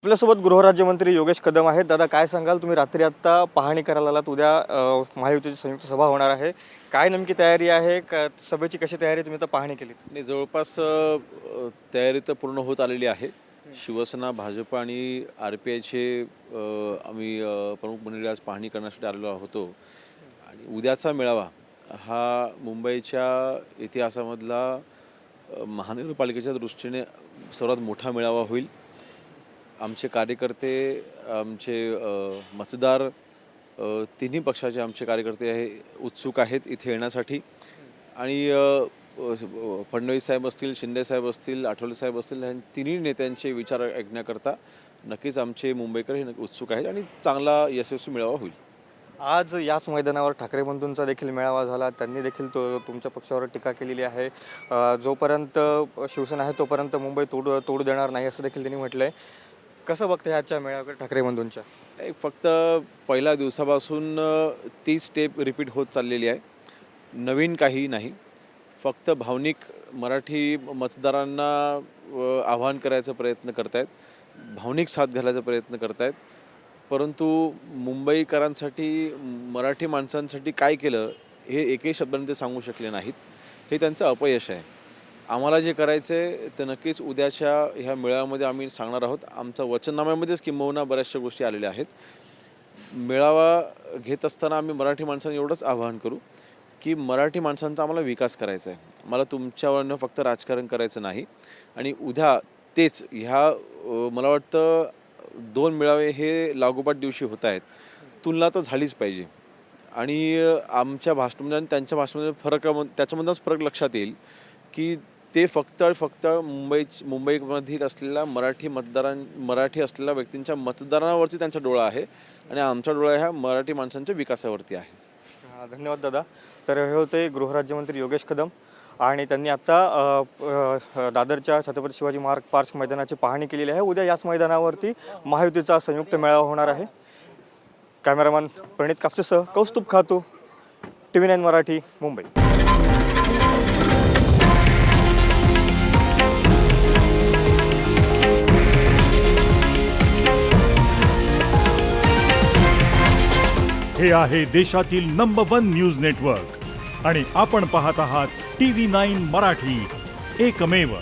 आपल्यासोबत गृहराज्यमंत्री योगेश कदम आहेत. दादा, काय सांगाल? तुम्ही रात्री आत्ता पाहणी करायला आलात. उद्या महायुतीची संयुक्त सभा होणार आहे. काय नेमकी तयारी आहे? सभेची कशी तयारी तुम्ही आता पाहणी केलीत? आणि जवळपास तयारी तर पूर्ण होत आलेली आहे. शिवसेना, भाजप आणि RPIचे आम्ही प्रमुख मंडळी आज पाहणी करण्यासाठी आलेलो होतो. आणि उद्याचा मेळावा हा मुंबईच्या इतिहासामधला महानगरपालिकेच्या दृष्टीने सर्वात मोठा मेळावा होईल. आमचे कार्यकर्ते, आमचे मतदार, तिन्ही पक्षाचे आमचे कार्यकर्ते उत्सुक आहेत इथे येण्यासाठी. आणि फडणवीस साहेब असतील, शिंदे साहेब असतील, आठवले साहेब असतील, ह्या तिन्ही नेत्यांचे विचार ऐकण्याकरता नक्कीच आमचे मुंबईकर हे खूप आहेत आणि चांगला यशस्वी मेळावा होईल. आज याच मैदानावर ठाकरे बंधूंचा देखील मेळावा झाला. त्यांनी देखील तुमच्या पक्षावर टीका केलेली आहे. जोपर्यंत शिवसेना आहे तोपर्यंत मुंबई तोडू देणार नाही असं देखील त्यांनी म्हटलं आहे. कसं बघते ह्याच्या मेळाव्याकडे ठाकरे बंधूंच्या? फक्त पहिल्या दिवसापासून ती स्टेप रिपीट होत चाललेली आहे. नवीन काही नाही. फक्त भावनिक मराठी मतदारांना आवाहन करायचा प्रयत्न करत आहेत, भावनिक साथ घालायचा प्रयत्न करत आहेत. परंतु मुंबईकरांसाठी, मराठी माणसांसाठी काय केलं हे एकही शब्दाने ते सांगू शकले नाहीत. हे त्यांचं अपयश आहे. आम्हाला जे करायचं आहे ते नक्कीच उद्याच्या ह्या मेळाव्यामध्ये आम्ही सांगणार आहोत. आमचा वचननाम्यामध्येच किंबहुना बऱ्याचशा गोष्टी आलेल्या आहेत. मेळावा घेत असताना आम्ही मराठी माणसांना एवढंच आवाहन करू की मराठी माणसांचा आम्हाला विकास करायचा आहे. मला तुमच्यावरनं फक्त राजकारण करायचं नाही. आणि उद्या तेच मला वाटतं 2 मेळावे हे लागोपाठ दिवशी होत आहेत. तुलना तर झालीच पाहिजे. आणि आमच्या भाषणामध्ये आणि त्यांच्या भाषणामध्ये त्याच्यामधूनच फरक लक्षात येईल की ते फक्त मुंबईमधील असलेल्या मराठी असलेल्या व्यक्तींच्या मतदारांवरती त्यांचा डोळा आहे आणि आमचा डोळा ह्या मराठी माणसांच्या विकासावरती आहे. धन्यवाद दादा. तर हे होते गृहराज्यमंत्री योगेश कदम आणि त्यांनी आता दादरच्या छत्रपती शिवाजी महाराज पार्क मैदानाची पाहणी केलेली आहे. उद्या याच मैदानावरती महायुतीचा संयुक्त मेळावा होणार आहे. कॅमेरामॅन प्रणित कापसेसह कौस्तुभ खातू, TV9 मराठी, मुंबई. हे आहे देशातील नंबर 1 न्यूज नेटवर्क आणि आपण पाहत आहात TV9 मराठी, एकमेव.